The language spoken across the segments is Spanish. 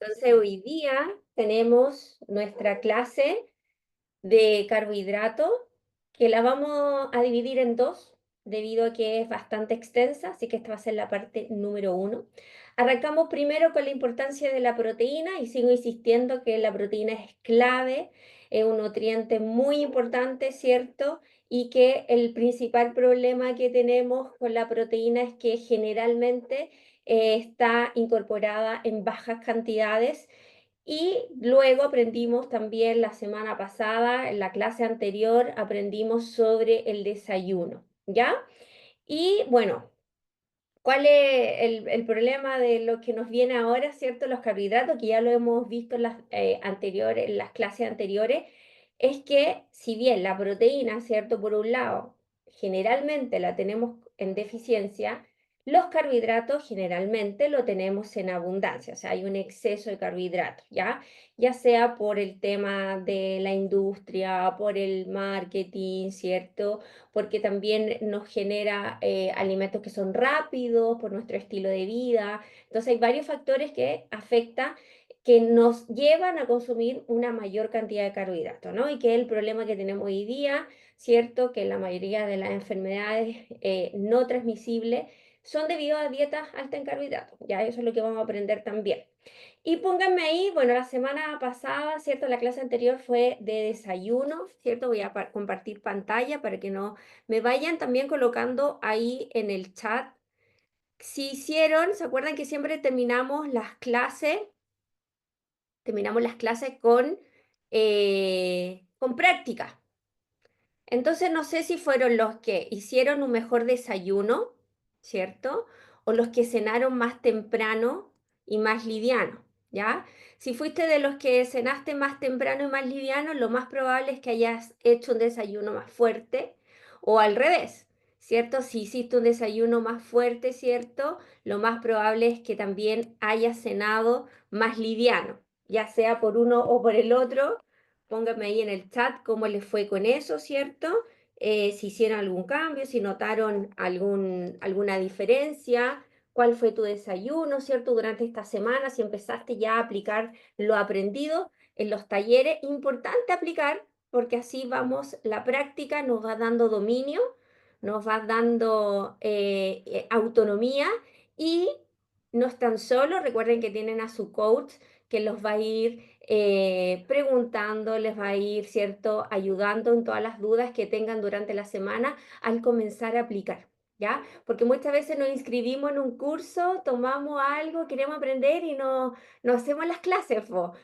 Entonces, hoy día tenemos nuestra clase de carbohidratos que la vamos a dividir en dos debido a que es bastante extensa, así que esta va a ser la parte número uno. Arrancamos primero con la importancia de la proteína y sigo insistiendo que la proteína es clave, es un nutriente muy importante, ¿cierto? Y que el principal problema que tenemos con la proteína es que generalmente está incorporada en bajas cantidades y luego aprendimos también la semana pasada, en la clase anterior, aprendimos sobre el desayuno, ¿ya? Y bueno, ¿cuál es el problema de lo que nos viene ahora, cierto? Los carbohidratos, que ya lo hemos visto en en las clases anteriores, es que si bien la proteína, cierto, por un lado, generalmente la tenemos en deficiencia, los carbohidratos generalmente lo tenemos en abundancia, o sea, hay un exceso de carbohidratos, ¿ya? Ya sea por el tema de la industria, por el marketing, ¿cierto? Porque también nos genera alimentos que son rápidos por nuestro estilo de vida. Entonces hay varios factores que afectan, que nos llevan a consumir una mayor cantidad de carbohidratos, ¿no? Y que es el problema que tenemos hoy día, ¿cierto? Que la mayoría de las enfermedades no transmisibles son debido a dietas altas en carbohidratos. Ya eso es lo que vamos a aprender también. Y pónganme ahí, bueno, la semana pasada, ¿cierto? La clase anterior fue de desayuno, ¿cierto? Voy a compartir pantalla para que no me vayan también colocando ahí en el chat. Si hicieron, ¿se acuerdan que siempre terminamos las clases con práctica? Entonces no sé si fueron los que hicieron un mejor desayuno, ¿cierto? O los que cenaron más temprano y más liviano, ¿ya? Si fuiste de los que cenaste más temprano y más liviano, lo más probable es que hayas hecho un desayuno más fuerte o al revés, ¿cierto? Si hiciste un desayuno más fuerte, ¿cierto? Lo más probable es que también hayas cenado más liviano, ya sea por uno o por el otro. Pónganme ahí en el chat cómo les fue con eso, ¿cierto? Si hicieron algún cambio, si notaron alguna diferencia, cuál fue tu desayuno, ¿cierto? Durante esta semana, si empezaste ya a aplicar lo aprendido en los talleres, importante aplicar porque así vamos, la práctica nos va dando dominio, nos va dando autonomía y no están solos, recuerden que tienen a su coach que los va a ir preguntando, les va a ir, ¿cierto?, ayudando en todas las dudas que tengan durante la semana al comenzar a aplicar, ¿ya? Porque muchas veces nos inscribimos en un curso, tomamos algo, queremos aprender y no hacemos las clases,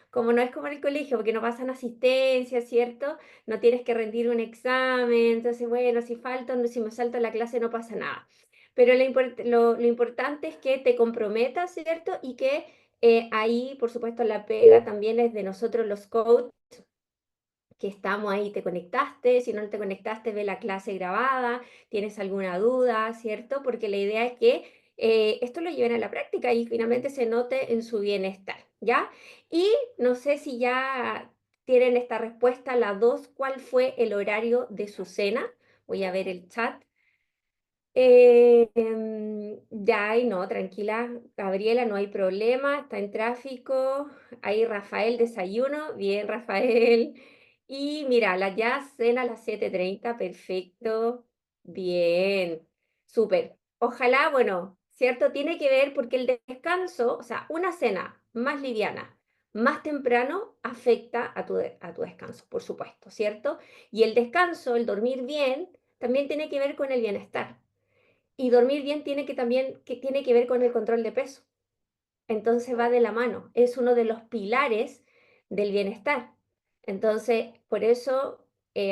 como no es como en el colegio, porque no pasan asistencia, ¿cierto? No tienes que rendir un examen, entonces, bueno, si falta, si me salto la clase no pasa nada. Pero lo importante es que te comprometas, ¿cierto? Y que ahí, por supuesto, la pega también es de nosotros los coaches, que estamos ahí, te conectaste, si no te conectaste, ve la clase grabada, tienes alguna duda, ¿cierto? Porque la idea es que esto lo lleven a la práctica y finalmente se note en su bienestar, ¿ya? Y no sé si ya tienen esta respuesta, la dos, ¿cuál fue el horario de su cena? Voy a ver el chat. Ya, y no, tranquila, Gabriela, no hay problema, está en tráfico. Ahí Rafael, desayuno, bien, Rafael. Y mira, la ya cena a las 7:30, perfecto, bien, súper. Ojalá, bueno, ¿cierto? Tiene que ver porque el descanso, o sea, una cena más liviana, más temprano, afecta a tu descanso, por supuesto, ¿cierto? Y el descanso, el dormir bien, también tiene que ver con el bienestar. Y dormir bien tiene que ver con el control de peso. Entonces va de la mano, es uno de los pilares del bienestar. Entonces, por eso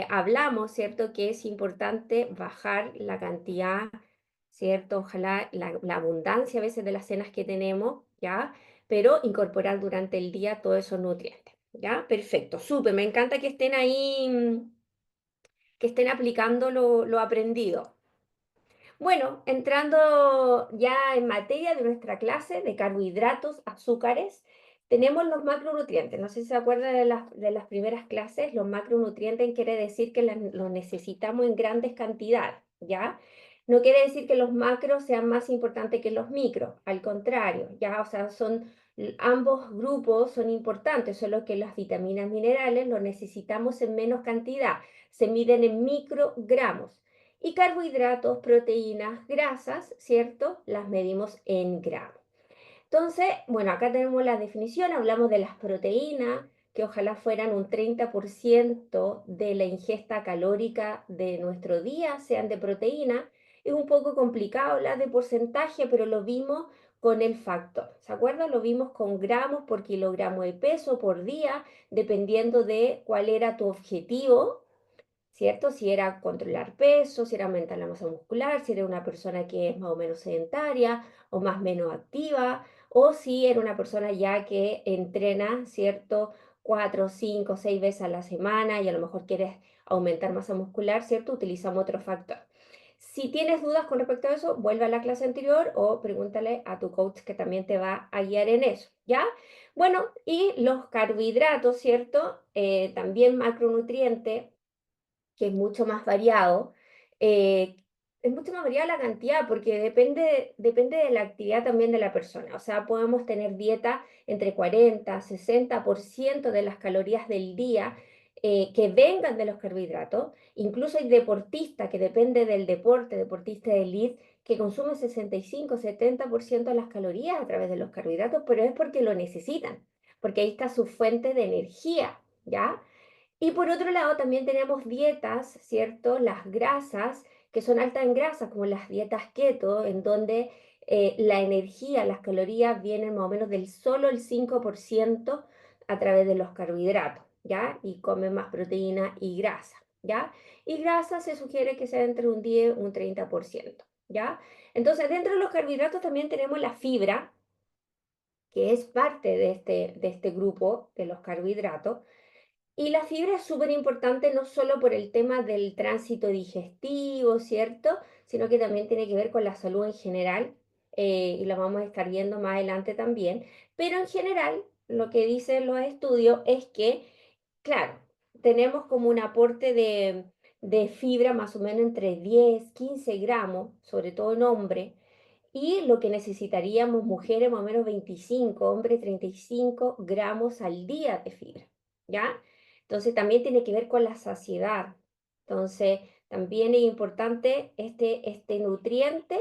hablamos, ¿cierto? Que es importante bajar la cantidad, ¿cierto? Ojalá la abundancia a veces de las cenas que tenemos, ¿ya? Pero incorporar durante el día todos esos nutrientes, ¿ya? Perfecto, súper, me encanta que estén ahí, que estén aplicando lo aprendido. Bueno, entrando ya en materia de nuestra clase de carbohidratos, azúcares, tenemos los macronutrientes. No sé si se acuerdan de las primeras clases, los macronutrientes quiere decir que los necesitamos en grandes cantidades, ¿ya? No quiere decir que los macros sean más importantes que los micros, al contrario, ¿ya? O sea, son Ambos grupos son importantes, solo que las vitaminas minerales los necesitamos en menos cantidad, se miden en microgramos. Y carbohidratos, proteínas, grasas, ¿cierto? Las medimos en gramos. Entonces, bueno, acá tenemos la definición, hablamos de las proteínas, que ojalá fueran un 30% de la ingesta calórica de nuestro día, sean de proteína. Es un poco complicado hablar de porcentaje, pero lo vimos con el factor. ¿Se acuerdan? Lo vimos con gramos por kilogramo de peso por día, dependiendo de cuál era tu objetivo, ¿cierto? Si era controlar peso, si era aumentar la masa muscular, si era una persona que es más o menos sedentaria o más o menos activa, o si era una persona ya que entrena, ¿cierto? 4, 5, 6 veces a la semana y a lo mejor quieres aumentar masa muscular, ¿cierto? Utilizamos otro factor. Si tienes dudas con respecto a eso, vuelve a la clase anterior o pregúntale a tu coach que también te va a guiar en eso, ¿ya? Bueno, y los carbohidratos, ¿cierto? También macronutrientes que eh, es mucho más variada la cantidad porque depende de la actividad también de la persona. O sea, podemos tener dieta entre 40, 60% de las calorías del día que vengan de los carbohidratos. Incluso hay deportistas que depende del deporte, deportista de elite, que consumen 65, 70% de las calorías a través de los carbohidratos, pero es porque lo necesitan, porque ahí está su fuente de energía, ¿ya? Y por otro lado, también tenemos dietas, ¿cierto? Las grasas, que son altas en grasa, como las dietas keto, en donde la energía, las calorías vienen más o menos del solo el 5% a través de los carbohidratos, ¿ya? Y comen más proteína y grasa, ¿ya? Y grasa se sugiere que sea entre un 10 y un 30%, ¿ya? Entonces, dentro de los carbohidratos también tenemos la fibra, que es parte de este grupo de los carbohidratos, y la fibra es súper importante no solo por el tema del tránsito digestivo, ¿cierto? Sino que también tiene que ver con la salud en general, y lo vamos a estar viendo más adelante también. Pero en general, lo que dicen los estudios es que, claro, tenemos como un aporte de fibra más o menos entre 10, 15 gramos, sobre todo en hombre, y lo que necesitaríamos mujeres más o menos 25, hombres 35 gramos al día de fibra, ¿ya? Entonces también tiene que ver con la saciedad. Entonces también es importante este nutriente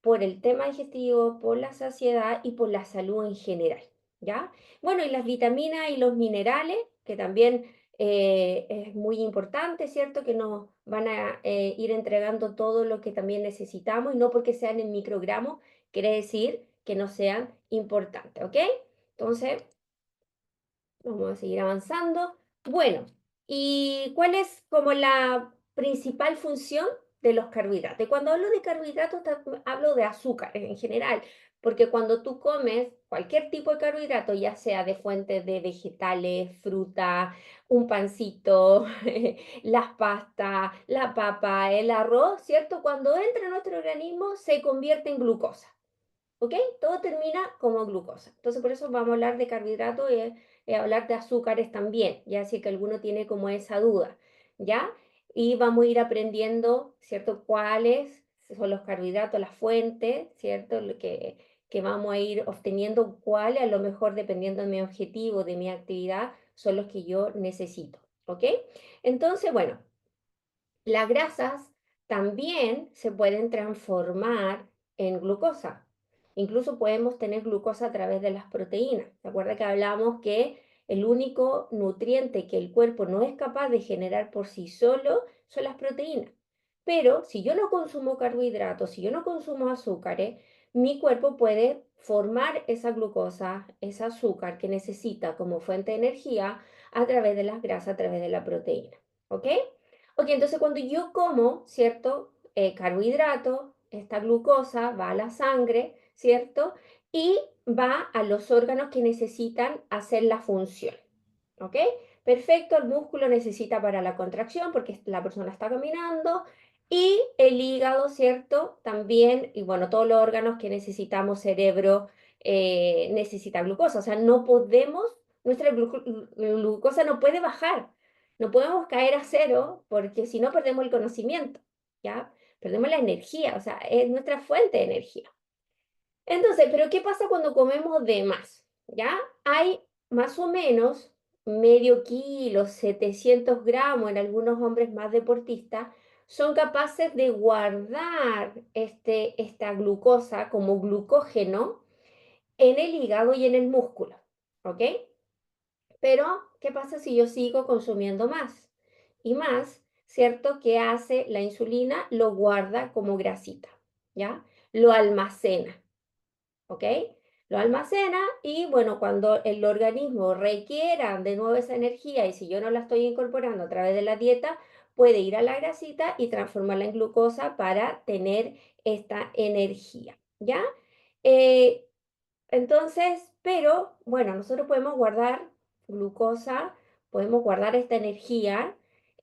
por el tema digestivo, por la saciedad y por la salud en general, ¿ya? Bueno, y las vitaminas y los minerales, que también es muy importante, ¿cierto? Que nos van a ir entregando todo lo que también necesitamos y no porque sean en microgramos, quiere decir que no sean importantes, ¿ok? Entonces, vamos a seguir avanzando. Bueno, ¿y cuál es como la principal función de los carbohidratos? Y cuando hablo de carbohidratos, hablo de azúcar en general, porque cuando tú comes cualquier tipo de carbohidrato, ya sea de fuentes de vegetales, fruta, un pancito, las pastas, la papa, el arroz, ¿cierto? Cuando entra en nuestro organismo se convierte en glucosa. ¿Ok? Todo termina como glucosa. Entonces, por eso vamos a hablar de carbohidratos y hablar de azúcares también, ya si que alguno tiene como esa duda, ¿ya? Y vamos a ir aprendiendo, ¿cierto? Cuáles son los carbohidratos, las fuentes, ¿cierto? Lo que vamos a ir obteniendo, cuáles, a lo mejor dependiendo de mi objetivo, de mi actividad, son los que yo necesito, ¿ok? Entonces, bueno, las grasas también se pueden transformar en glucosa. Incluso podemos tener glucosa a través de las proteínas. ¿Se acuerda que hablamos que el único nutriente que el cuerpo no es capaz de generar por sí solo son las proteínas? Pero si yo no consumo carbohidratos, si yo no consumo azúcares, mi cuerpo puede formar esa glucosa, ese azúcar que necesita como fuente de energía a través de las grasas, a través de la proteína. ¿Ok? Ok, entonces cuando yo como, ¿cierto? Carbohidrato, esta glucosa va a la sangre, ¿cierto? Y va a los órganos que necesitan hacer la función, ¿ok? Perfecto, el músculo necesita para la contracción porque la persona está caminando y el hígado, ¿cierto? También, y bueno, todos los órganos que necesitamos, cerebro, necesita glucosa, o sea, no podemos, nuestra glucosa no puede bajar, no podemos caer a cero porque si no perdemos el conocimiento, ¿ya? Perdemos la energía, o sea, es nuestra fuente de energía. Entonces, ¿pero qué pasa cuando comemos de más? ¿ya? Hay más o menos medio kilo, 700 gramos en algunos hombres más deportistas, son capaces de guardar esta glucosa como glucógeno en el hígado y en el músculo, ¿ok? Pero, ¿qué pasa si yo sigo consumiendo más? Y más, ¿cierto? ¿Qué hace la insulina? Lo guarda como grasita, ¿ya? Lo almacena. ¿Ok? Lo almacena y bueno, cuando el organismo requiera de nuevo esa energía y si yo no la estoy incorporando a través de la dieta, puede ir a la grasita y transformarla en glucosa para tener esta energía, ¿ya? Eh, entonces, pero bueno, nosotros podemos guardar glucosa, podemos guardar esta energía.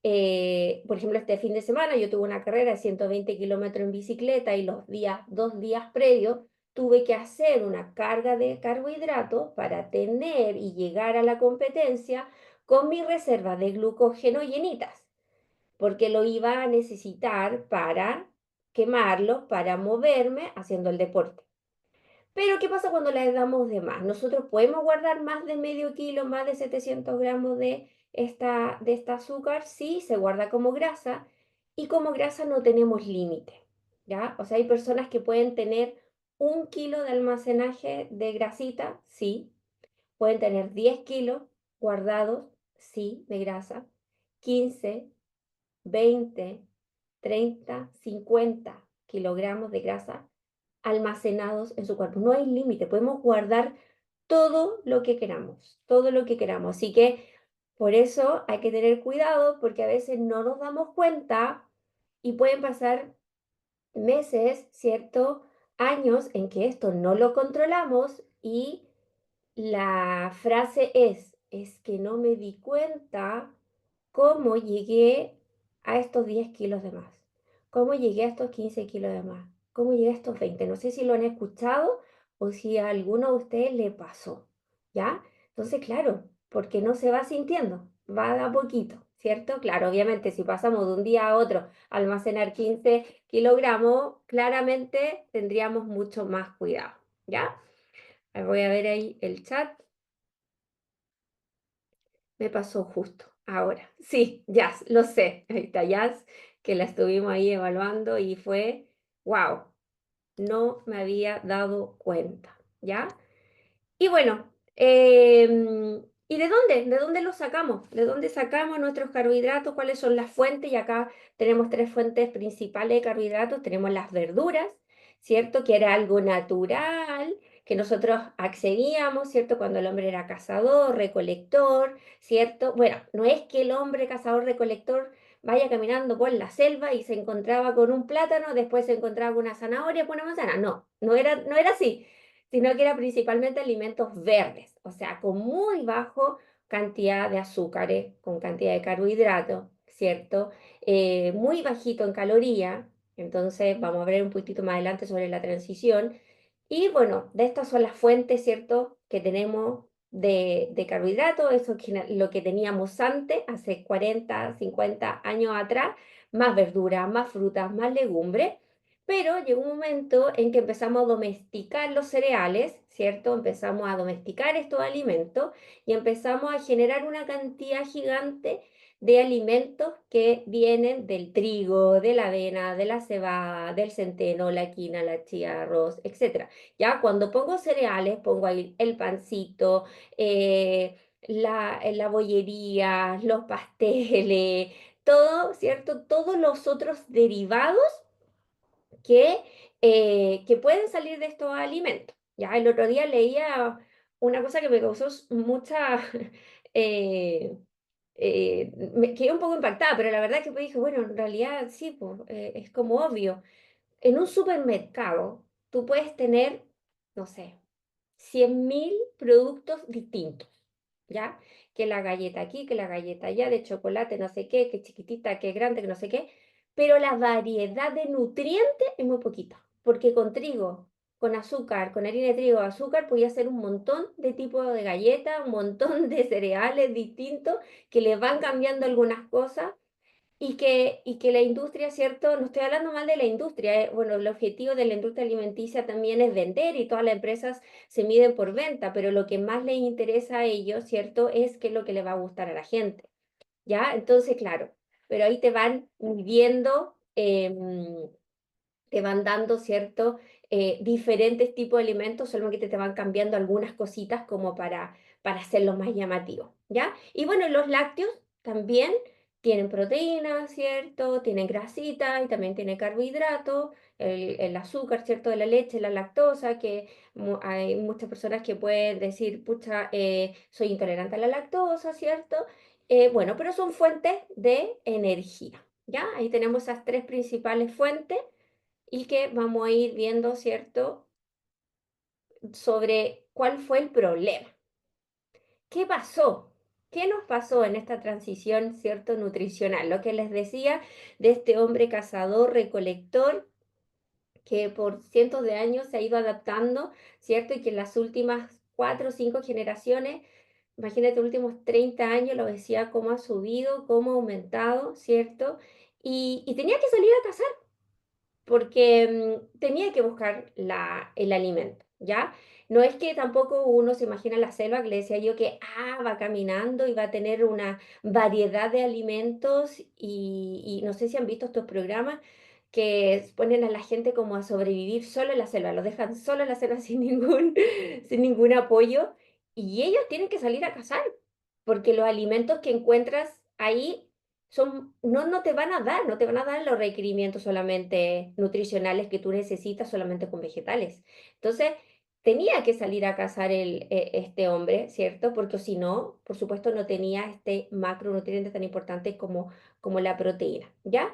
Por ejemplo, este fin de semana yo tuve una carrera de 120 kilómetros en bicicleta y los días, 2 días previos, tuve que hacer una carga de carbohidratos para tener y llegar a la competencia con mi reserva de glucógeno llenitas, porque lo iba a necesitar para quemarlo, para moverme haciendo el deporte. Pero, ¿qué pasa cuando le damos de más? Nosotros podemos guardar más de medio kilo, más de 700 gramos de esta azúcar, sí, se guarda como grasa, y como grasa no tenemos límite, ¿ya? O sea, hay personas que pueden tener 1 kilo de almacenaje de grasita, sí, pueden tener 10 kilos guardados, sí, de grasa, 15, 20, 30, 50 kilogramos de grasa almacenados en su cuerpo. No hay límite, podemos guardar todo lo que queramos, todo lo que queramos. Así que por eso hay que tener cuidado porque a veces no nos damos cuenta y pueden pasar meses, ¿cierto? Años en que esto no lo controlamos y la frase es que no me di cuenta cómo llegué a estos 10 kilos de más, cómo llegué a estos 15 kilos de más, cómo llegué a estos 20. No sé si lo han escuchado o si a alguno de ustedes le pasó, ¿ya? Entonces, claro, porque no se va sintiendo, va de a poquito, ¿cierto? Claro, obviamente, si pasamos de un día a otro a almacenar 15 kilogramos, claramente tendríamos mucho más cuidado, ¿ya? Voy a ver ahí el chat. Me pasó justo ahora. Sí, Jazz, lo sé. Ahí está Jazz, que la estuvimos ahí evaluando y fue, wow, no me había dado cuenta, ¿ya? Y bueno, ¿y de dónde? ¿De dónde los sacamos? ¿De dónde sacamos nuestros carbohidratos? ¿Cuáles son las fuentes? Y acá tenemos tres fuentes principales de carbohidratos. Tenemos las verduras, ¿cierto? Que era algo natural, que nosotros accedíamos, ¿cierto? Cuando el hombre era cazador, recolector, ¿cierto? Bueno, no es que el hombre cazador, recolector vaya caminando por la selva y se encontraba con un plátano, después se encontraba con una zanahoria, con una manzana. No, no era así, sino que era principalmente alimentos verdes, o sea, con muy bajo cantidad de azúcares, con cantidad de carbohidratos, ¿cierto? Muy bajito en caloría, entonces vamos a ver un poquito más adelante sobre la transición. Y bueno, de estas son las fuentes, ¿cierto?, que tenemos de carbohidratos, eso es lo que teníamos antes, hace 40, 50 años atrás, más verduras, más frutas, más legumbres. Pero llegó un momento en que empezamos a domesticar los cereales, ¿cierto? Empezamos a domesticar estos alimentos y empezamos a generar una cantidad gigante de alimentos que vienen del trigo, de la avena, de la cebada, del centeno, la quina, la chía, arroz, etcétera. Ya cuando pongo cereales, pongo ahí el pancito, la bollería, los pasteles, todo, ¿cierto? Todos los otros derivados que pueden salir de estos alimentos. Ya el otro día leía una cosa que me causó mucha, eh, me quedé un poco impactada, pero la verdad que pues dije, bueno, en realidad sí, pues, es como obvio. En un supermercado tú puedes tener, no sé, 100.000 productos distintos, ¿ya? Que la galleta aquí, que la galleta allá, de chocolate, no sé qué, que chiquitita, que grande, que no sé qué, pero la variedad de nutrientes es muy poquita, porque con trigo, con azúcar, con harina de trigo, azúcar, podía hacer un montón de tipos de galletas, un montón de cereales distintos que le van cambiando algunas cosas y que la industria, ¿cierto? No estoy hablando mal de la industria, bueno, el objetivo de la industria alimenticia también es vender y todas las empresas se miden por venta, pero lo que más les interesa a ellos, ¿cierto? Es qué es lo que le va a gustar a la gente, ¿ya? Entonces, claro, pero ahí te van midiendo, te van dando, ¿cierto? Diferentes tipos de alimentos, solamente te van cambiando algunas cositas como para hacerlos más llamativos, ¿ya? Y bueno, los lácteos también tienen proteínas, ¿cierto? Tienen grasita y también tienen carbohidratos, el azúcar, ¿cierto? De la leche, la lactosa, que hay muchas personas que pueden decir, pucha, soy intolerante a la lactosa, ¿cierto? Bueno, pero son fuentes de energía, ¿ya? Ahí tenemos esas tres principales fuentes y que vamos a ir viendo, ¿cierto?, sobre cuál fue el problema. ¿Qué pasó? ¿Qué nos pasó en esta transición, cierto, nutricional? Lo que les decía de este hombre cazador, recolector, que por cientos de años se ha ido adaptando, ¿cierto? Y que en las últimas 4 o 5 generaciones, imagínate, últimos 30 años, lo decía, cómo ha subido, cómo ha aumentado, ¿cierto? Y tenía que salir a cazar porque tenía que buscar el alimento, ¿ya? No es que tampoco uno se imagina la selva, que le decía yo que va caminando y va a tener una variedad de alimentos y no sé si han visto estos programas que ponen a la gente como a sobrevivir solo en la selva, los dejan solo en la selva sin ningún apoyo y ellos tienen que salir a cazar porque los alimentos que encuentras ahí no te van a dar, no te van a dar los requerimientos solamente nutricionales que tú necesitas solamente con vegetales. Entonces, tenía que salir a cazar este hombre, ¿cierto? Porque si no, por supuesto, no tenía este macronutriente tan importante como la proteína, ¿ya?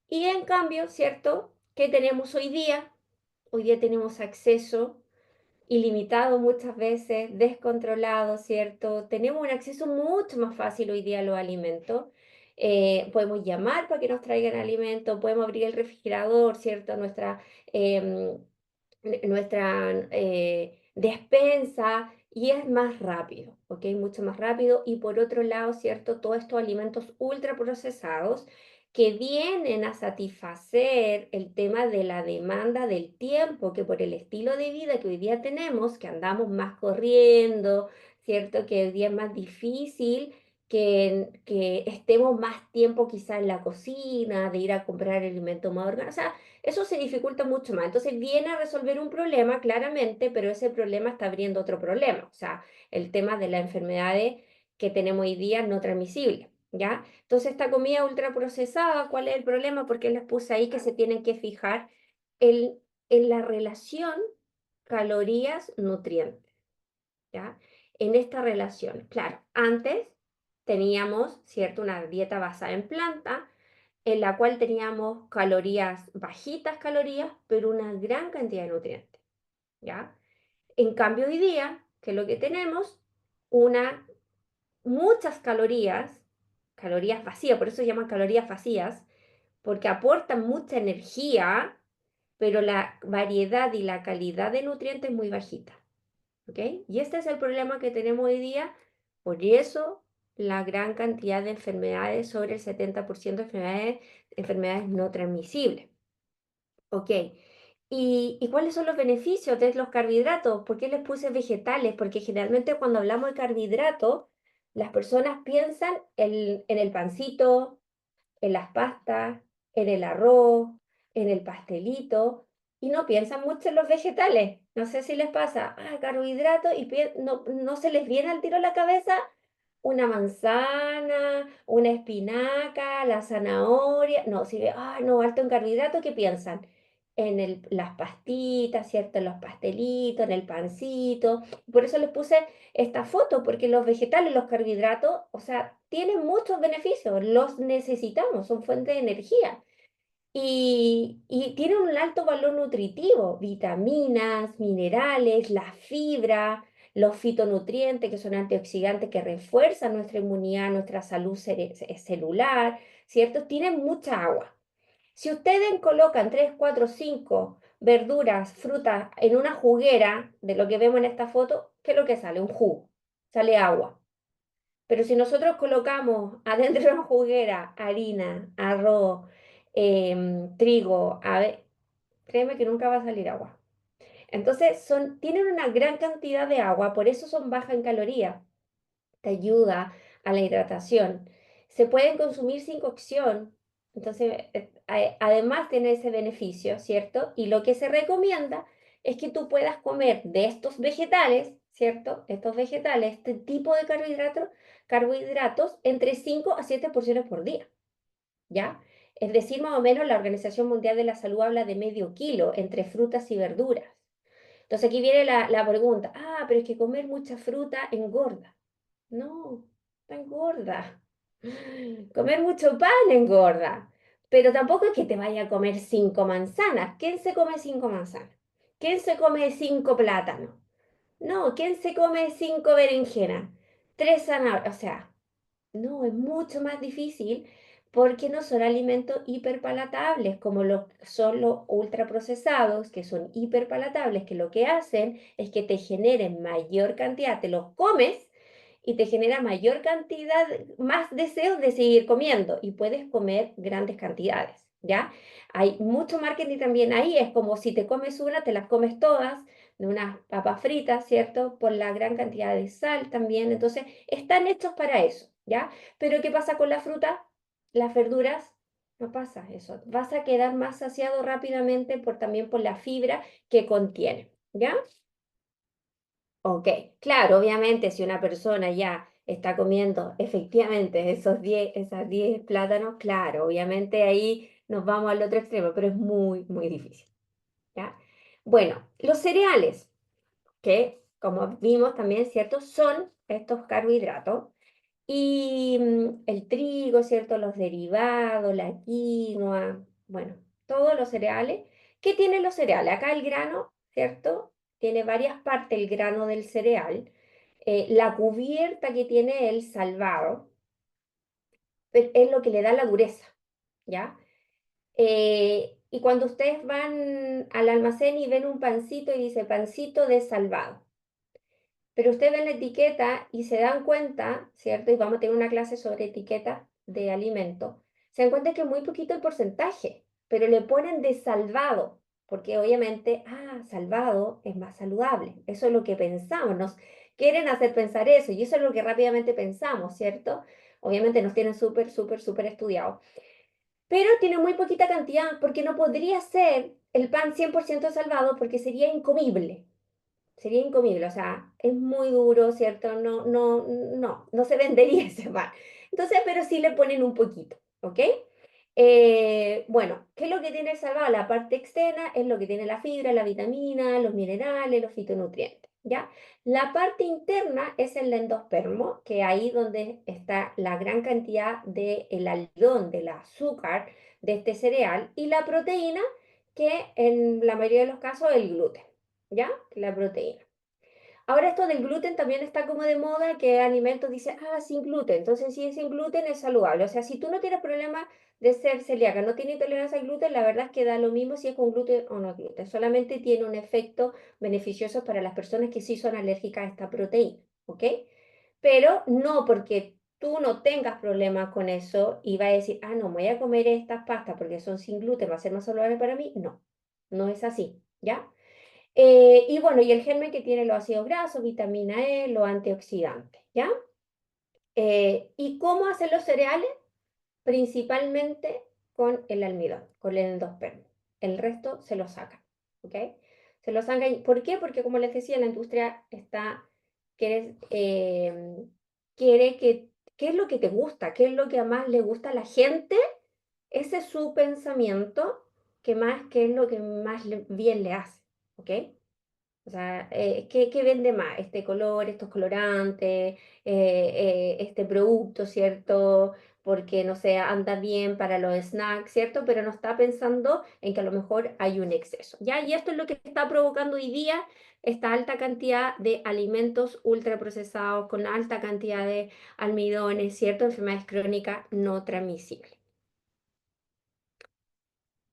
Y en cambio, ¿cierto? ¿Qué tenemos hoy día? Hoy día tenemos acceso ilimitado muchas veces, descontrolado, ¿cierto? Tenemos un acceso mucho más fácil hoy día a los alimentos. Podemos llamar para que nos traigan alimentos, podemos abrir el refrigerador, ¿cierto? Em, nuestra despensa y es más rápido, ¿ok? Mucho más rápido. Y por otro lado, ¿cierto? Todos estos alimentos ultraprocesados que vienen a satisfacer el tema de la demanda del tiempo, que por el estilo de vida que hoy día tenemos, que andamos más corriendo, ¿cierto? Que hoy día es más difícil que estemos más tiempo quizá en la cocina, de ir a comprar alimentos más orgánicos. O sea, eso se dificulta mucho más. Entonces viene a resolver un problema, claramente, pero ese problema está abriendo otro problema. O sea, el tema de las enfermedades que tenemos hoy día no transmisibles, ¿ya? Entonces, esta comida ultraprocesada, ¿cuál es el problema? Porque les puse ahí que se tienen que fijar en, en la relación calorías-nutrientes, ¿ya? En esta relación. Claro, antes teníamos, ¿cierto?, una dieta basada en planta, en la cual teníamos calorías, bajitas calorías, pero una gran cantidad de nutrientes, ¿ya? En cambio, hoy día, que es lo que tenemos, una, muchas calorías, calorías vacías, por eso se llaman calorías vacías, porque aportan mucha energía, pero la variedad y la calidad de nutrientes es muy bajita. ¿Ok? Y este es el problema que tenemos hoy día, por eso la gran cantidad de enfermedades, sobre el 70% de enfermedades no transmisibles. ¿Ok? ¿Y cuáles son los beneficios de los carbohidratos? ¿Por qué les puse vegetales? Porque generalmente cuando hablamos de carbohidratos, las personas piensan en el pancito, en las pastas, en el arroz, en el pastelito, y no piensan mucho en los vegetales. No sé si les pasa, carbohidratos, y no se les viene al tiro a la cabeza una manzana, una espinaca, la zanahoria. No, si ve, no, alto en carbohidratos, ¿qué piensan? En las pastitas, ¿cierto? En los pastelitos, en el pancito. Por eso les puse esta foto, porque los vegetales, los carbohidratos, o sea, tienen muchos beneficios, los necesitamos, son fuente de energía. Y tienen un alto valor nutritivo, vitaminas, minerales, la fibra, los fitonutrientes, que son antioxidantes que refuerzan nuestra inmunidad, nuestra salud celular, ¿cierto? Tienen mucha agua. Si ustedes colocan 3, 4, 5 verduras, frutas en una juguera de lo que vemos en esta foto, ¿qué es lo que sale? Un jugo, sale agua. Pero si nosotros colocamos adentro de una juguera harina, arroz, trigo, créeme que nunca va a salir agua. Entonces tienen una gran cantidad de agua, por eso son bajas en calorías. Te ayuda a la hidratación. Se pueden consumir sin cocción, entonces además tiene ese beneficio, ¿cierto? Y lo que se recomienda es que tú puedas comer de estos vegetales, ¿cierto? Estos vegetales, este tipo de carbohidratos, entre 5 a 7 porciones por día, ¿ya? Es decir, más o menos la Organización Mundial de la Salud habla de medio kilo entre frutas y verduras. Entonces aquí viene la pregunta, pero es que comer mucha fruta engorda. No, no engorda. Comer mucho pan engorda. Pero tampoco es que te vaya a comer 5 manzanas. ¿Quién se come 5 manzanas? ¿Quién se come 5 plátanos? No, ¿quién se come 5 berenjenas? 3 zanahorias. O sea, no, es mucho más difícil porque no son alimentos hiperpalatables como lo son los ultraprocesados, que son hiperpalatables, que lo que hacen es que te generen mayor cantidad, te los comes y te genera mayor cantidad, más deseos de seguir comiendo y puedes comer grandes cantidades, ¿ya? Hay mucho marketing también ahí, es como si te comes una, te las comes todas, de unas papas fritas, ¿cierto? Por la gran cantidad de sal también, entonces están hechos para eso, ¿ya? Pero ¿qué pasa con la fruta? Las verduras, no pasa eso, vas a quedar más saciado rápidamente también por la fibra que contiene, ¿ya? Ok, claro, obviamente si una persona ya está comiendo efectivamente esas 10 plátanos, claro, obviamente ahí nos vamos al otro extremo, pero es muy, muy difícil, ¿ya? Bueno, los cereales, que como vimos también, ¿cierto? Son estos carbohidratos y el trigo, ¿cierto? Los derivados, la quinoa, bueno, todos los cereales. ¿Qué tienen los cereales? Acá el grano, ¿cierto? Tiene varias partes el grano del cereal. La cubierta que tiene el salvado es lo que le da la dureza, ¿ya? Y cuando ustedes van al almacén y ven un pancito y dice pancito de salvado, pero ustedes ven la etiqueta y se dan cuenta, ¿cierto? Y vamos a tener una clase sobre etiqueta de alimento. Se dan cuenta que es muy poquito el porcentaje, pero le ponen de salvado, porque obviamente, salvado es más saludable. Eso es lo que pensamos, nos quieren hacer pensar eso y eso es lo que rápidamente pensamos, ¿cierto? Obviamente nos tienen súper, súper, súper estudiados. Pero tiene muy poquita cantidad porque no podría ser el pan 100% salvado porque sería incomible. Sería incomible, o sea, es muy duro, ¿cierto? No, no, no se vendería ese pan. Entonces, pero sí le ponen un poquito, ¿ok? Bueno, ¿qué es lo que tiene el salvado? La parte externa es lo que tiene la fibra, la vitamina, los minerales, los fitonutrientes, ¿ya? La parte interna es el endospermo, que ahí donde está la gran cantidad del almidón, del azúcar de este cereal, y la proteína, que en la mayoría de los casos es el gluten. ¿Ya? La proteína. Ahora esto del gluten también está como de moda, que alimentos dice, sin gluten. Entonces, si es sin gluten es saludable. O sea, si tú no tienes problema de ser celíaca, no tienes intolerancia al gluten, la verdad es que da lo mismo si es con gluten o no gluten. Solamente tiene un efecto beneficioso para las personas que sí son alérgicas a esta proteína, ¿ok? Pero no porque tú no tengas problemas con eso y vas a decir, no, voy a comer estas pastas porque son sin gluten, va a ser más saludable para mí. No, no es así, ¿ya? Y bueno, y el germen que tiene los ácidos grasos, vitamina E, los antioxidantes, ¿ya? ¿Y cómo hacen los cereales? Principalmente con el almidón, con el endospermo. El resto se lo sacan, ¿ok? Se lo sacan. ¿Por qué? Porque como les decía, la industria quiere, quiere que, ¿qué es lo que te gusta? ¿Qué es lo que más le gusta a la gente? Ese es su pensamiento, qué es lo que más bien le hace, ¿ok? O sea, ¿qué vende más? Este color, estos colorantes, este producto, ¿cierto? Porque, no sé, anda bien para los snacks, ¿cierto? Pero no está pensando en que a lo mejor hay un exceso, ¿ya? Y esto es lo que está provocando hoy día esta alta cantidad de alimentos ultraprocesados con alta cantidad de almidones, ¿cierto? Enfermedades crónicas no transmisibles.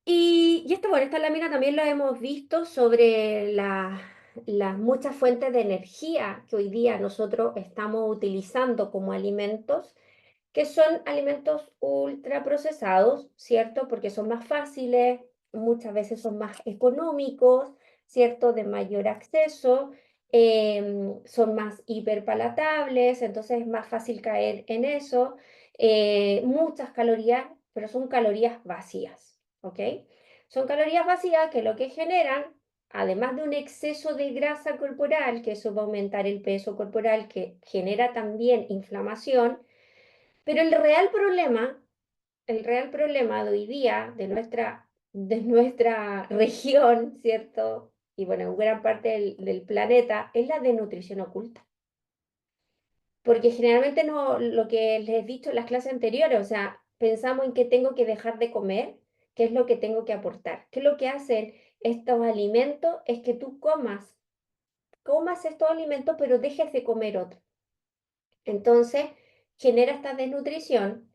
Y esto, bueno, esta lámina también la hemos visto sobre las muchas fuentes de energía que hoy día nosotros estamos utilizando como alimentos, que son alimentos ultraprocesados, ¿cierto? Porque son más fáciles, muchas veces son más económicos, ¿cierto? De mayor acceso, son más hiperpalatables, entonces es más fácil caer en eso. Muchas calorías, pero son calorías vacías, ¿ok? Son calorías vacías que lo que generan, además de un exceso de grasa corporal, que eso va a aumentar el peso corporal, que genera también inflamación, pero el real problema de hoy día, de nuestra región, ¿cierto? Y bueno, en gran parte del planeta, es la desnutrición oculta. Porque generalmente no, lo que les he dicho en las clases anteriores, o sea, pensamos en qué tengo que dejar de comer, qué es lo que tengo que aportar. ¿Qué es lo que hacen estos alimentos? Es que tú comas estos alimentos, pero dejes de comer otros. Entonces, genera esta desnutrición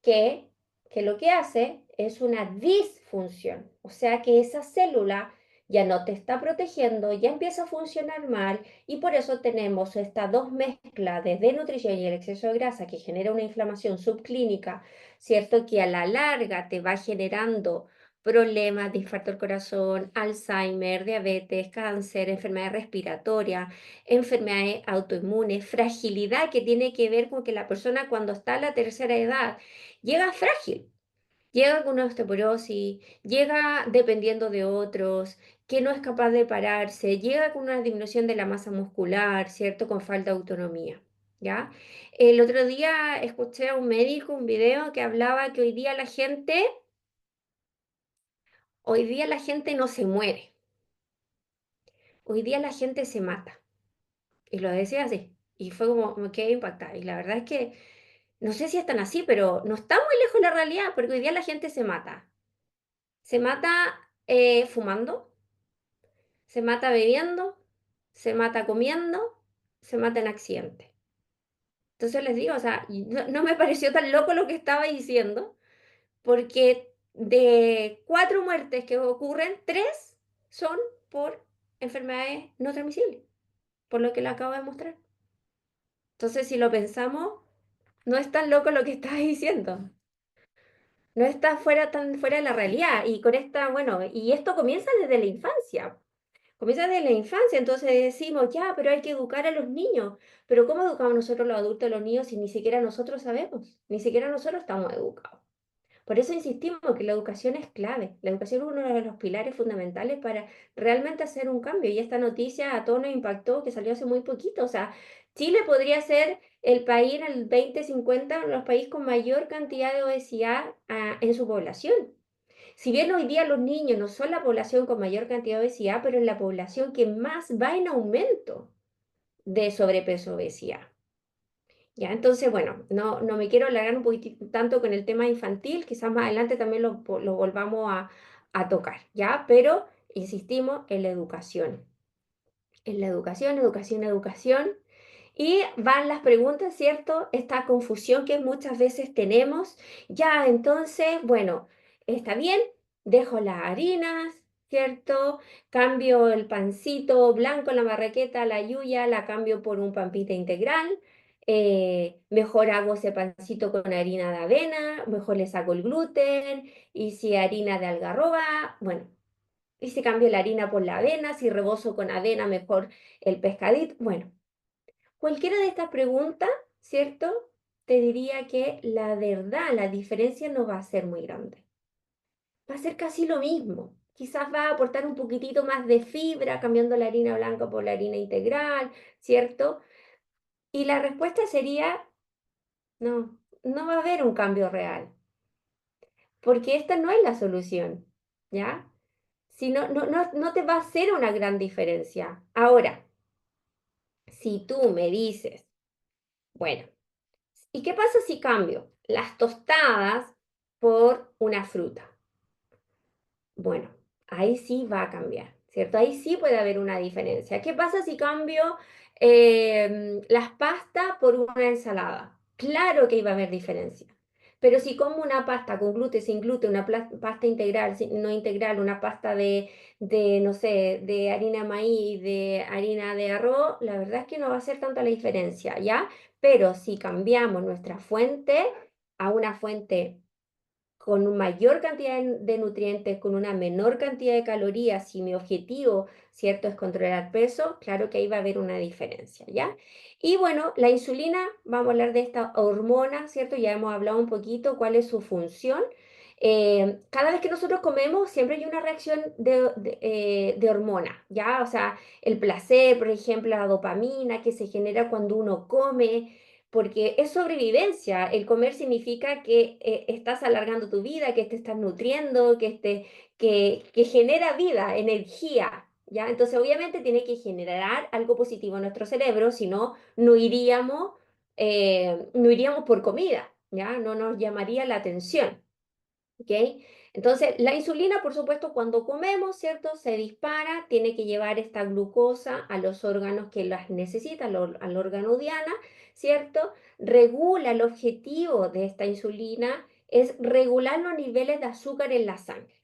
que, que lo que hace es una disfunción, o sea que esa célula ya no te está protegiendo, ya empieza a funcionar mal y por eso tenemos estas dos mezclas de desnutrición y el exceso de grasa que genera una inflamación subclínica, ¿cierto? Que a la larga te va generando problemas de infarto al corazón, Alzheimer, diabetes, cáncer, enfermedades respiratorias, enfermedades autoinmunes, fragilidad que tiene que ver con que la persona cuando está a la tercera edad llega frágil, llega con una osteoporosis, llega dependiendo de otros, que no es capaz de pararse, llega con una disminución de la masa muscular, ¿cierto? Con falta de autonomía, ¿ya? El otro día escuché a un médico, un video que hablaba que hoy día la gente no se muere, hoy día la gente se mata. Y lo decía así. Y fue como, me quedé impactada. Y la verdad es que no sé si están así, pero no está muy lejos de la realidad, porque hoy día la gente se mata. Se mata fumando, se mata bebiendo, se mata comiendo, se mata en accidente. Entonces les digo, o sea, y no me pareció tan loco lo que estaba diciendo, porque de 4 muertes que ocurren, 3 son por enfermedades no transmisibles, por lo que le acabo de mostrar. Entonces, si lo pensamos, no es tan loco lo que estás diciendo. No está tan fuera de la realidad. Y con esta, bueno, y esto comienza desde la infancia. Comienza desde la infancia, entonces decimos, ya, pero hay que educar a los niños. Pero ¿cómo educamos nosotros los adultos a los niños si ni siquiera nosotros sabemos? Ni siquiera nosotros estamos educados. Por eso insistimos que la educación es clave. La educación es uno de los pilares fundamentales para realmente hacer un cambio. Y esta noticia a todos nos impactó, que salió hace muy poquito. O sea, Chile podría ser el país en el 2050, los países con mayor cantidad de obesidad en su población. Si bien hoy día los niños no son la población con mayor cantidad de obesidad, pero es la población que más va en aumento de sobrepeso obesidad. ¿Ya? Entonces, bueno, no me quiero alargar un poquitito tanto con el tema infantil, quizás más adelante también lo volvamos a tocar, ¿ya? Pero insistimos en la educación, educación, educación. Y van las preguntas, ¿cierto? Esta confusión que muchas veces tenemos. Ya, entonces, bueno, está bien, dejo las harinas, ¿cierto? Cambio el pancito blanco, la marraqueta, la yuya, la cambio por un pampita integral. Mejor hago ese pancito con harina de avena, mejor le saco el gluten. Y si harina de algarroba, bueno, y si cambio la harina por la avena, si rebozo con avena, mejor el pescadito. Bueno. Cualquiera de estas preguntas, ¿cierto? Te diría que la verdad, la diferencia no va a ser muy grande. Va a ser casi lo mismo. Quizás va a aportar un poquitito más de fibra cambiando la harina blanca por la harina integral, ¿cierto? Y la respuesta sería, no, no va a haber un cambio real, porque esta no es la solución, ¿ya? Si no te va a hacer una gran diferencia. Ahora, si tú me dices, bueno, ¿y qué pasa si cambio las tostadas por una fruta? Bueno, ahí sí va a cambiar, ¿cierto? Ahí sí puede haber una diferencia. ¿Qué pasa si cambio las pastas por una ensalada? Claro que iba a haber diferencia. Pero si como una pasta con gluten, sin gluten, una pasta integral, no integral, una pasta no sé, de harina de maíz, de harina de arroz, la verdad es que no va a hacer tanta la diferencia, ¿ya? Pero si cambiamos nuestra fuente a una fuente con una mayor cantidad de nutrientes, con una menor cantidad de calorías, si mi objetivo, ¿cierto?, es controlar peso, claro que ahí va a haber una diferencia, ¿ya? Y bueno, la insulina, vamos a hablar de esta hormona, ¿cierto? Ya hemos hablado un poquito cuál es su función. Cada vez que nosotros comemos, siempre hay una reacción de hormona, ¿ya? O sea, el placer, por ejemplo, la dopamina que se genera cuando uno come, porque es sobrevivencia. El comer significa que estás alargando tu vida, que te estás nutriendo, que genera vida, energía, ¿ya? Entonces, obviamente, tiene que generar algo positivo en nuestro cerebro, si no, no iríamos por comida, ¿ya? No nos llamaría la atención. ¿Ok? Entonces, la insulina, por supuesto, cuando comemos, ¿cierto? Se dispara, tiene que llevar esta glucosa a los órganos que las necesitan, al órgano diana, ¿cierto? Regula el objetivo de esta insulina, es regular los niveles de azúcar en la sangre.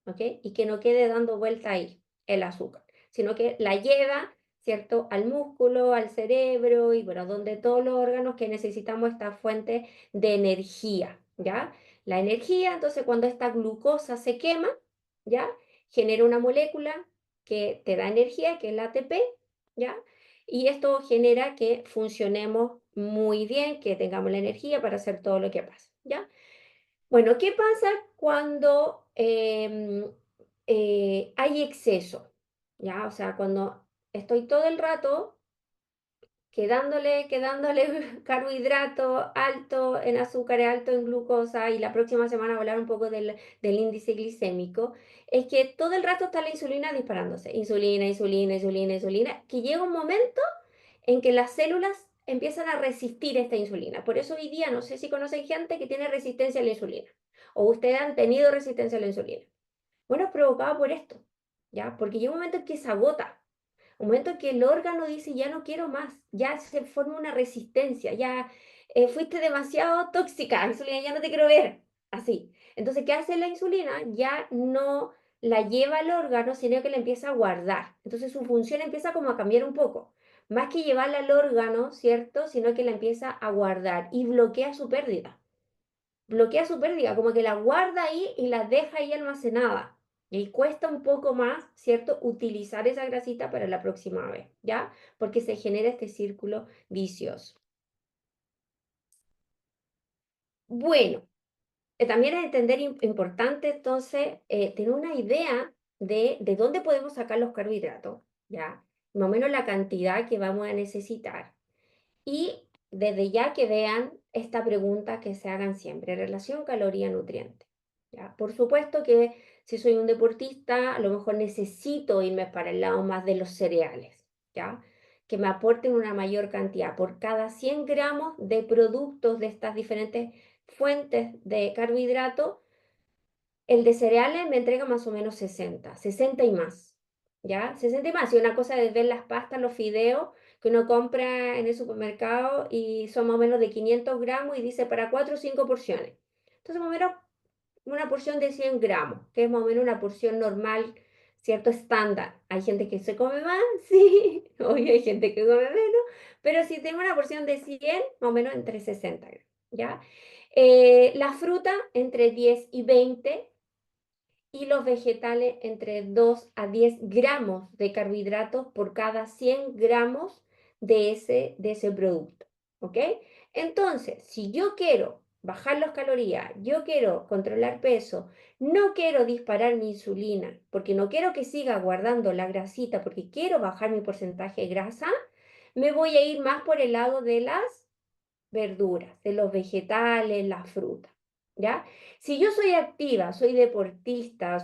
¿Ok? Y que no quede dando vuelta ahí el azúcar, sino que la lleva, ¿cierto?, al músculo, al cerebro y bueno, donde todos los órganos que necesitamos esta fuente de energía, ¿ya? La energía, entonces cuando esta glucosa se quema, ¿ya? Genera una molécula que te da energía, que es la ATP, ¿ya? Y esto genera que funcionemos muy bien, que tengamos la energía para hacer todo lo que pasa, ¿ya? Bueno, ¿qué pasa cuando hay exceso? ¿Ya? O sea, cuando estoy todo el rato quedándole carbohidrato alto en azúcar, alto en glucosa, y la próxima semana voy a hablar un poco del índice glicémico, es que todo el rato está la insulina disparándose. Insulina, insulina, insulina, insulina, que llega un momento en que las células empiezan a resistir esta insulina. Por eso hoy día no sé si conocen gente que tiene resistencia a la insulina o ustedes han tenido resistencia a la insulina. Bueno, es provocado por esto, ¿ya? Porque llega un momento en que se agota, un momento en que el órgano dice, ya no quiero más, ya se forma una resistencia, ya fuiste demasiado tóxica, insulina, ya no te quiero ver, así. Entonces, ¿qué hace la insulina? Ya no la lleva al órgano, sino que la empieza a guardar. Entonces, su función empieza como a cambiar un poco. Más que llevarla al órgano, ¿cierto? Sino que la empieza a guardar y bloquea su pérdida, como que la guarda ahí y la deja ahí almacenada. Y cuesta un poco más, ¿cierto?, utilizar esa grasita para la próxima vez, ¿ya? Porque se genera este círculo vicioso. Bueno, también es entender importante entonces tener una idea de dónde podemos sacar los carbohidratos, ¿ya? Más o menos la cantidad que vamos a necesitar. Y desde ya que vean esta pregunta que se hagan siempre, relación caloría-nutriente. ¿Ya? Por supuesto que si soy un deportista, a lo mejor necesito irme para el lado más de los cereales, ¿ya? Que me aporten una mayor cantidad. Por cada 100 gramos de productos de estas diferentes fuentes de carbohidratos, el de cereales me entrega más o menos 60 y más, ¿ya? 60 y más. Y una cosa es ver las pastas, los fideos que uno compra en el supermercado y son más o menos de 500 gramos y dice para 4 o 5 porciones. Entonces, más o menos una porción de 100 gramos, que es más o menos una porción normal, ¿cierto? Estándar. Hay gente que se come más, sí, hoy hay gente que come menos, pero si tengo una porción de 100, más o menos entre 60 gramos, ¿ya? La fruta entre 10 y 20 y los vegetales entre 2 a 10 gramos de carbohidratos por cada 100 gramos de ese producto. ¿Ok? Entonces, si yo quiero bajar las calorías, yo quiero controlar peso, no quiero disparar mi insulina, porque no quiero que siga guardando la grasita, porque quiero bajar mi porcentaje de grasa, me voy a ir más por el lado de las verduras, de los vegetales, la fruta, ¿ya? Si yo soy activa, soy deportista,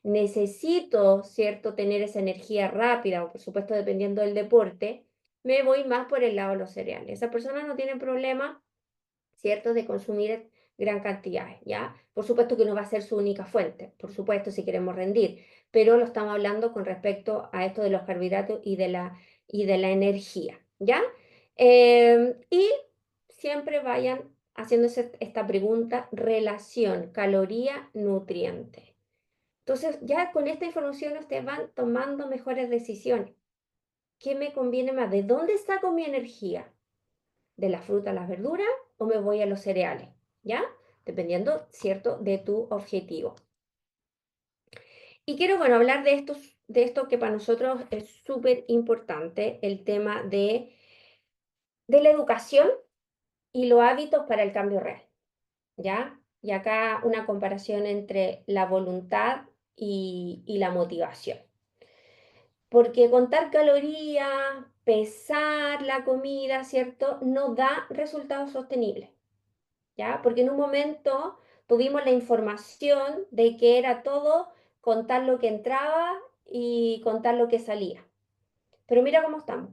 necesito, ¿cierto?, tener esa energía rápida, o por supuesto dependiendo del deporte, me voy más por el lado de los cereales. Esas personas no tienen problema, ¿cierto?, de consumir gran cantidad, ¿ya? Por supuesto que no va a ser su única fuente, por supuesto, si queremos rendir, pero lo estamos hablando con respecto a esto de los carbohidratos y de la energía, ¿ya? Y siempre vayan haciéndose esta pregunta, relación caloría-nutriente. Entonces, ya con esta información ustedes van tomando mejores decisiones. ¿Qué me conviene más? ¿De dónde saco mi energía? ¿De la fruta, las verduras o me voy a los cereales? ¿Ya? Dependiendo, ¿cierto?, de tu objetivo. Y quiero, bueno, hablar de esto que para nosotros es súper importante, el tema de la educación y los hábitos para el cambio real, ¿ya? Y acá una comparación entre la voluntad y la motivación. Porque contar calorías, pesar la comida, ¿cierto? No da resultados sostenibles, ¿ya? Porque en un momento tuvimos la información de que era todo contar lo que entraba y contar lo que salía. Pero mira cómo estamos,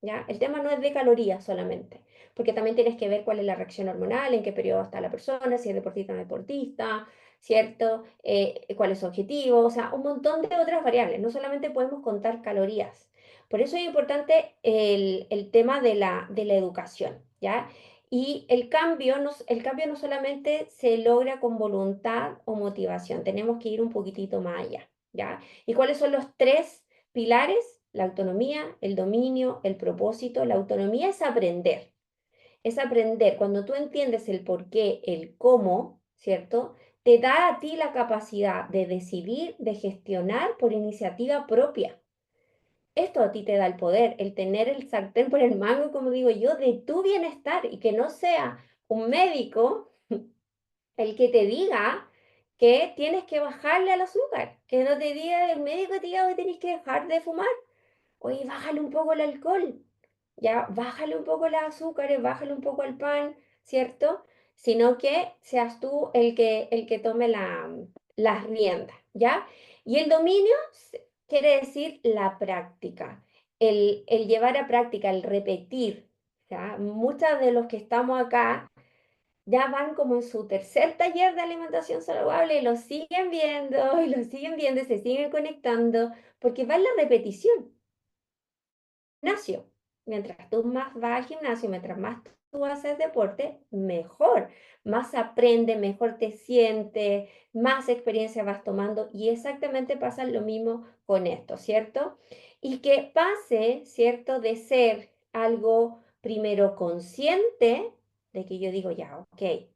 ¿ya? El tema no es de calorías solamente, porque también tienes que ver cuál es la reacción hormonal, en qué periodo está la persona, si es deportista o no deportista, ¿cierto? Cuál es su objetivo, o sea, un montón de otras variables. No solamente podemos contar calorías. Por eso es importante el tema de la educación, ¿ya? Y el cambio no solamente se logra con voluntad o motivación, tenemos que ir un poquitito más allá, ¿ya? ¿Y cuáles son los tres pilares? La autonomía, el dominio, el propósito. La autonomía es aprender. Es aprender. Cuando tú entiendes el por qué, el cómo, ¿cierto? Te da a ti la capacidad de decidir, de gestionar por iniciativa propia. Esto a ti te da el poder, el tener el sartén por el mango, como digo yo, de tu bienestar y que no sea un médico el que te diga que tienes que bajarle al azúcar, que no te diga el médico que te diga que tienes que dejar de fumar. Oye, bájale un poco el alcohol, ya, bájale un poco los azúcares, bájale un poco el pan, ¿cierto? Sino que seas tú el que tome las riendas, ¿ya? Y el dominio quiere decir la práctica, el llevar a práctica, el repetir, ¿ya? Muchos de los que estamos acá ya van como en su tercer taller de alimentación saludable y lo siguen viendo y lo siguen viendo y se siguen conectando porque va en la repetición gimnasio. Mientras tú más vas al gimnasio, mientras más tú haces deporte, mejor. Más aprendes, mejor te sientes, más experiencia vas tomando y exactamente pasa lo mismo con esto, ¿cierto? Y que pase, ¿cierto? De ser algo primero consciente, de que yo digo, ya, ok,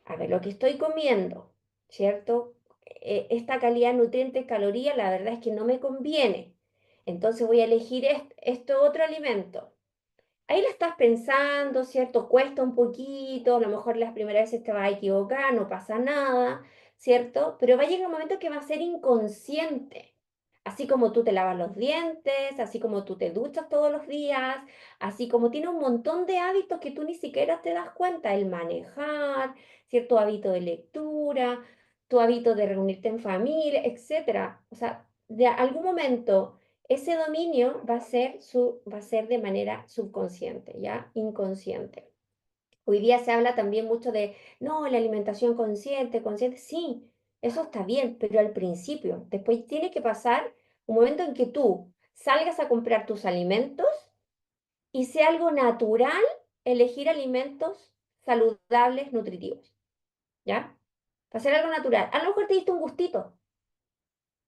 a ver, lo que estoy comiendo, ¿cierto? Esta calidad de nutrientes, calorías, la verdad es que no me conviene. Entonces voy a elegir esto otro alimento. Ahí lo estás pensando, ¿cierto? Cuesta un poquito, a lo mejor las primeras veces te vas a equivocar, no pasa nada, ¿cierto? Pero va a llegar un momento que va a ser inconsciente. Así como tú te lavas los dientes, así como tú te duchas todos los días, así como tiene un montón de hábitos que tú ni siquiera te das cuenta, el manejar, cierto hábito de lectura, tu hábito de reunirte en familia, etcétera. O sea, de algún momento ese dominio va a ser de manera subconsciente, ¿ya? Inconsciente. Hoy día se habla también mucho de, no, la alimentación consciente, consciente. Sí, eso está bien, pero al principio. Después tiene que pasar un momento en que tú salgas a comprar tus alimentos y sea algo natural elegir alimentos saludables, nutritivos, ¿ya? Va a ser algo natural. A lo mejor te diste un gustito,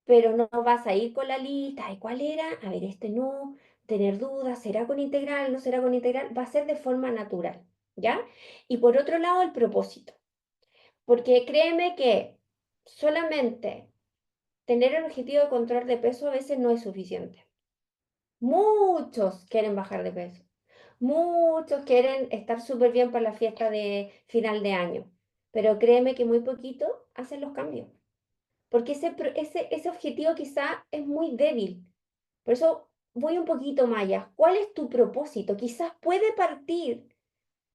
pero no vas a ir con la lista, ¿y cuál era? A ver, este no, tener dudas, ¿será con integral? ¿No será con integral? Va a ser de forma natural, ¿ya? Y por otro lado, el propósito, porque créeme que solamente tener el objetivo de control de peso a veces no es suficiente. Muchos quieren bajar de peso, muchos quieren estar súper bien para la fiesta de final de año, pero créeme que muy poquito hacen los cambios porque ese objetivo quizá es muy débil. Por eso voy un poquito más allá. ¿Cuál es tu propósito? Quizás puede partir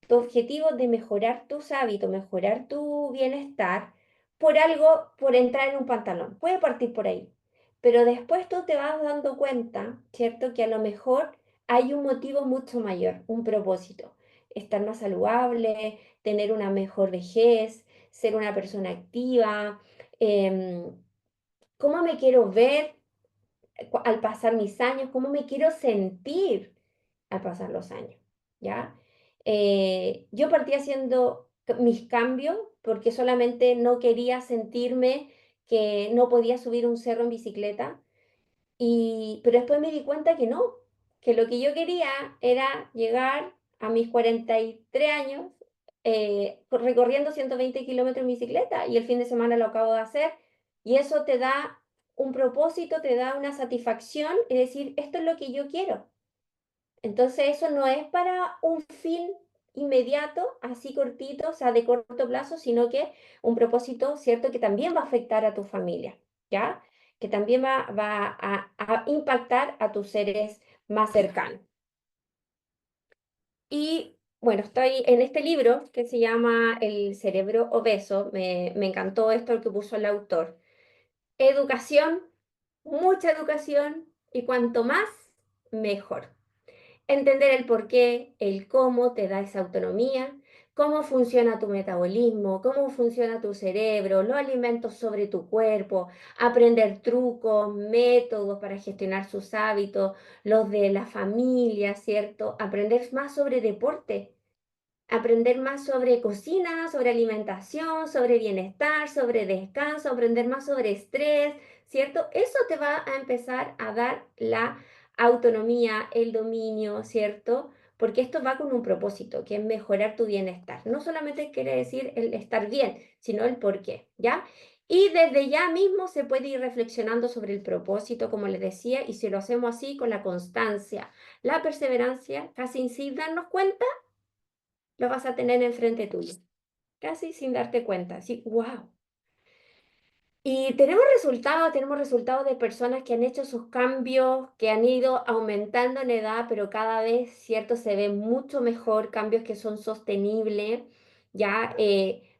tu objetivo de mejorar tus hábitos, mejorar tu bienestar por algo, por entrar en un pantalón. Puede partir por ahí. Pero después tú te vas dando cuenta, ¿cierto? Que a lo mejor hay un motivo mucho mayor, un propósito. Estar más saludable, tener una mejor vejez, ser una persona activa, em, cómo me quiero ver al pasar mis años, cómo me quiero sentir al pasar los años, ¿ya? Yo partí haciendo mis cambios, porque solamente no quería sentirme que no podía subir un cerro en bicicleta. Pero después me di cuenta que no, que lo que yo quería era llegar a mis 43 años recorriendo 120 kilómetros en bicicleta y el fin de semana lo acabo de hacer y eso te da un propósito, te da una satisfacción y decir, esto es lo que yo quiero. Entonces eso no es para un fin inmediato, así cortito, o sea, de corto plazo, sino que un propósito, ¿cierto?, que también va a afectar a tu familia, ¿ya? Que también va a impactar a tus seres más cercanos. Y bueno, estoy en este libro que se llama El cerebro obeso, me encantó esto que puso el autor. Educación, mucha educación y cuanto más, mejor. Entender el por qué, el cómo te da esa autonomía, cómo funciona tu metabolismo, cómo funciona tu cerebro, los alimentos sobre tu cuerpo, aprender trucos, métodos para gestionar sus hábitos, los de la familia, ¿cierto? Aprender más sobre deporte, aprender más sobre cocina, sobre alimentación, sobre bienestar, sobre descanso, aprender más sobre estrés, ¿cierto? Eso te va a empezar a dar la autonomía, el dominio, ¿cierto? Porque esto va con un propósito, que es mejorar tu bienestar. No solamente quiere decir el estar bien, sino el por qué, ¿ya? Y desde ya mismo se puede ir reflexionando sobre el propósito, como les decía, y si lo hacemos así con la constancia, la perseverancia, casi sin darnos cuenta, lo vas a tener enfrente tuyo, casi sin darte cuenta, así, wow. Y tenemos resultados de personas que han hecho sus cambios, que han ido aumentando en edad, pero cada vez, cierto, se ve mucho mejor, cambios que son sostenibles. Ya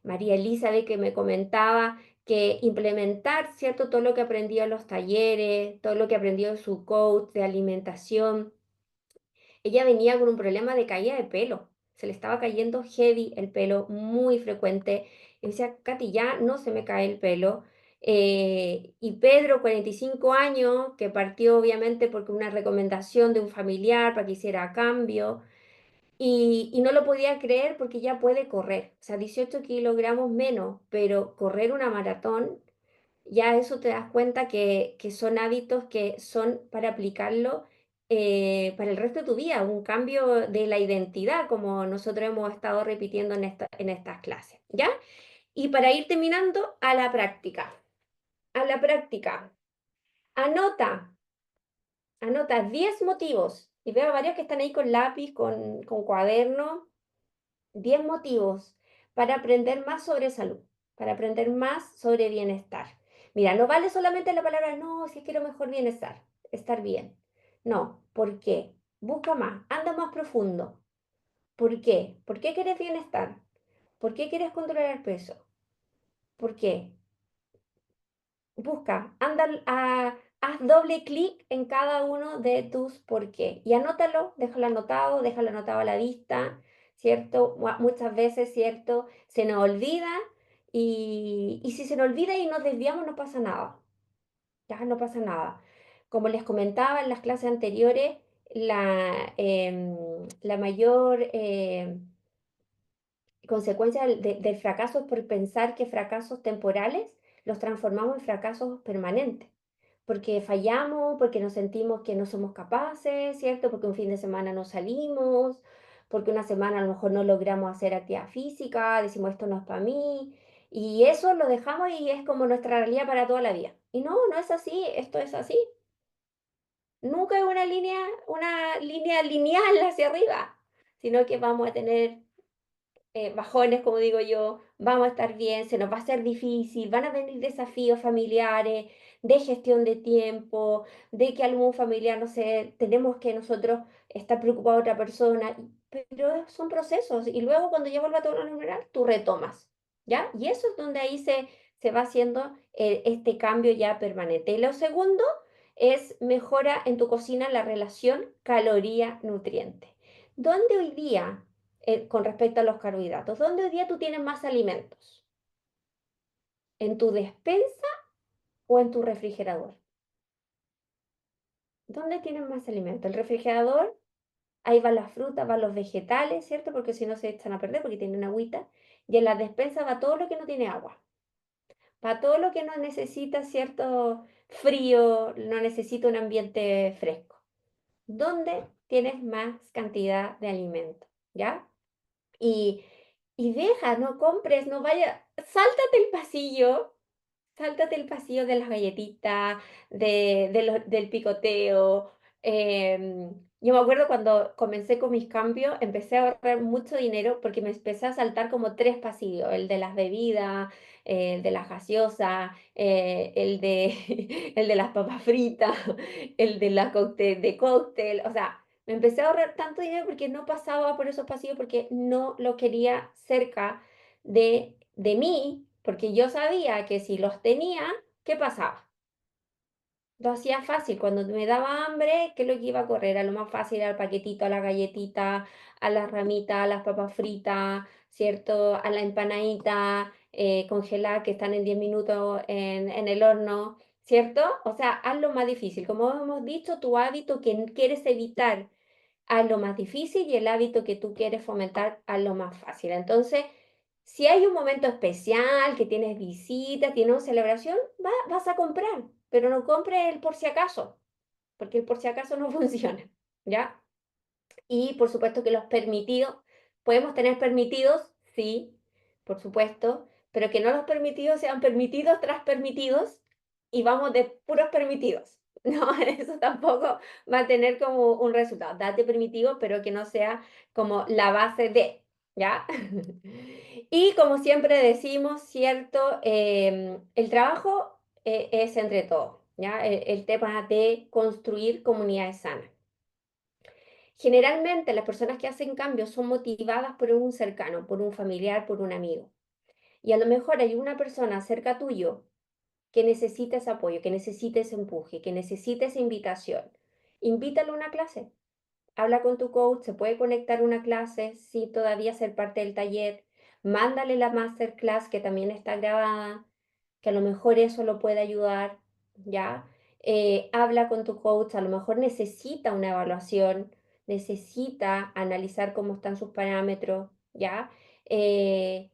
María Elizabeth que me comentaba que implementar, cierto, todo lo que aprendió en los talleres, todo lo que aprendió de su coach de alimentación, ella venía con un problema de caída de pelo. Se le estaba cayendo heavy el pelo, muy frecuente. Y decía, Katy, ya no se me cae el pelo. Y Pedro, 45 años, que partió obviamente porque una recomendación de un familiar para que hiciera cambio. Y no lo podía creer porque ya puede correr. O sea, 18 kilogramos menos, pero correr una maratón ya eso te das cuenta que son hábitos que son para aplicarlo para el resto de tu vida, un cambio de la identidad, como nosotros hemos estado repitiendo en estas clases, ¿ya? Y para ir terminando, a la práctica, anota, anota 10 motivos, y veo varios que están ahí con lápiz, con cuaderno, 10 motivos para aprender más sobre salud, para aprender más sobre bienestar. Mira, no vale solamente la palabra, no, si quiero mejor bienestar, estar bien. No, ¿por qué? Busca más, anda más profundo. ¿Por qué? ¿Por qué quieres bienestar? ¿Por qué quieres controlar el peso? ¿Por qué? Busca, haz doble clic en cada uno de tus por qué y anótalo, déjalo anotado a la vista, ¿cierto? Muchas veces, ¿cierto? Se nos olvida y si se nos olvida y nos desviamos no pasa nada, ya no pasa nada. Como les comentaba en las clases anteriores, la mayor consecuencia del fracaso es por pensar que fracasos temporales los transformamos en fracasos permanentes porque fallamos, porque nos sentimos que no somos capaces, ¿cierto? Porque un fin de semana no salimos, porque una semana a lo mejor no logramos hacer actividad física, decimos esto no es para mí, y eso lo dejamos y es como nuestra realidad para toda la vida. Y no, no es así, esto es así. Nunca es una línea lineal hacia arriba, sino que vamos a tener bajones, como digo yo, vamos a estar bien, se nos va a hacer difícil, van a venir desafíos familiares, de gestión de tiempo, de que algún familiar, no sé, tenemos que nosotros estar preocupados de otra persona, pero son procesos y luego cuando ya vuelva todo lo normal, tú retomas, ¿ya? Y eso es donde ahí se va haciendo este cambio ya permanente. Y lo segundo es mejora en tu cocina la relación caloría-nutriente. ¿Dónde hoy día con respecto a los carbohidratos? ¿Dónde hoy día tú tienes más alimentos? ¿En tu despensa o en tu refrigerador? ¿Dónde tienes más alimentos? ¿El refrigerador? ahí van las frutas, van los vegetales, ¿cierto? Porque si no se echan a perder porque tienen agüita. Y en la despensa va todo lo que no tiene agua, va todo lo que no necesita cierto frío, no necesita un ambiente fresco. ¿Dónde tienes más cantidad de alimento? ¿Ya? Y, y deja, no compres, no vaya, sáltate el pasillo. Sáltate el pasillo de las galletitas, del picoteo. Yo me acuerdo cuando comencé con mis cambios, empecé a ahorrar mucho dinero porque me empecé a saltar como 3 pasillos, el de las bebidas, el de las gaseosas, el de las papas fritas, el de la cóctel. O sea, me empecé a ahorrar tanto dinero porque no pasaba por esos pasillos porque no lo quería cerca de mí, porque yo sabía que si los tenía, ¿qué pasaba? Lo hacía fácil, cuando me daba hambre, ¿qué es lo que iba a correr? A lo más fácil, al paquetito, a la galletita, a las ramitas, a las papas fritas, ¿cierto? A la empanadita congelada que están en 10 minutos en el horno, ¿cierto? O sea, haz lo más difícil. Como hemos dicho, tu hábito que quieres evitar, haz lo más difícil y el hábito que tú quieres fomentar, haz lo más fácil. Entonces, si hay un momento especial, que tienes visita, tienes una celebración, vas a comprar, pero no compres el por si acaso, porque el por si acaso no funciona, ¿ya? Y por supuesto que los permitidos, podemos tener permitidos, sí, por supuesto, pero que no los permitidos sean permitidos tras permitidos y vamos de puros permitidos. No, eso tampoco va a tener como un resultado. Date permitido, pero que no sea como la base de, ¿ya? Y como siempre decimos, ¿cierto? El trabajo es entre todos, ¿ya? El tema de construir comunidades sanas. Generalmente las personas que hacen cambios son motivadas por un cercano, por un familiar, por un amigo. Y a lo mejor hay una persona cerca tuyo que necesita ese apoyo, que necesita ese empuje, que necesita esa invitación. Invítalo a una clase. Habla con tu coach, se puede conectar a una clase, sí, todavía ser parte del taller. Mándale la masterclass que también está grabada, que a lo mejor eso lo puede ayudar, ¿ya? Habla con tu coach, a lo mejor necesita una evaluación, necesita analizar cómo están sus parámetros, ¿ya? Eh,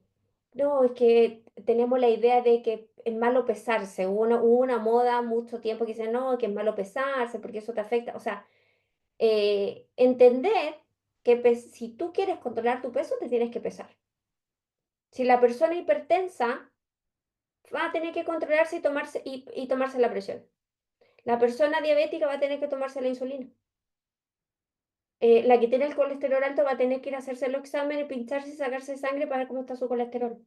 no, es que tenemos la idea de que es malo pesarse. Hubo una moda mucho tiempo que dice, no, que es malo pesarse porque eso te afecta. O sea, entender que si tú quieres controlar tu peso, te tienes que pesar. Si la persona hipertensa va a tener que controlarse y tomarse la presión. La persona diabética va a tener que tomarse la insulina. La que tiene el colesterol alto va a tener que ir a hacerse los exámenes, pincharse y sacarse sangre para ver cómo está su colesterol.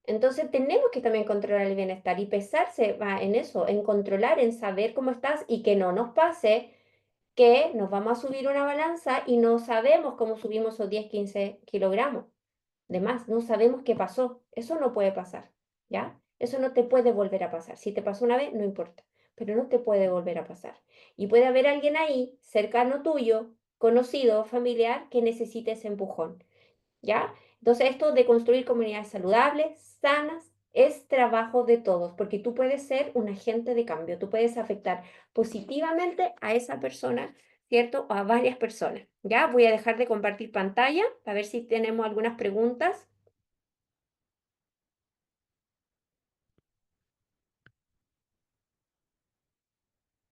Entonces tenemos que también controlar el bienestar y pesarse va en eso, en controlar, en saber cómo estás y que no nos pase que nos vamos a subir una balanza y no sabemos cómo subimos esos 10, 15 kilogramos. De más, no sabemos qué pasó. Eso no puede pasar, ¿ya? Eso no te puede volver a pasar. Si te pasó una vez, no importa, pero no te puede volver a pasar. Y puede haber alguien ahí, cercano tuyo, conocido, familiar, que necesite ese empujón. ¿Ya? Entonces, esto de construir comunidades saludables, sanas, es trabajo de todos, porque tú puedes ser un agente de cambio, tú puedes afectar positivamente a esa persona, ¿cierto? O a varias personas, ¿ya? Voy a dejar de compartir pantalla, a ver si tenemos algunas preguntas.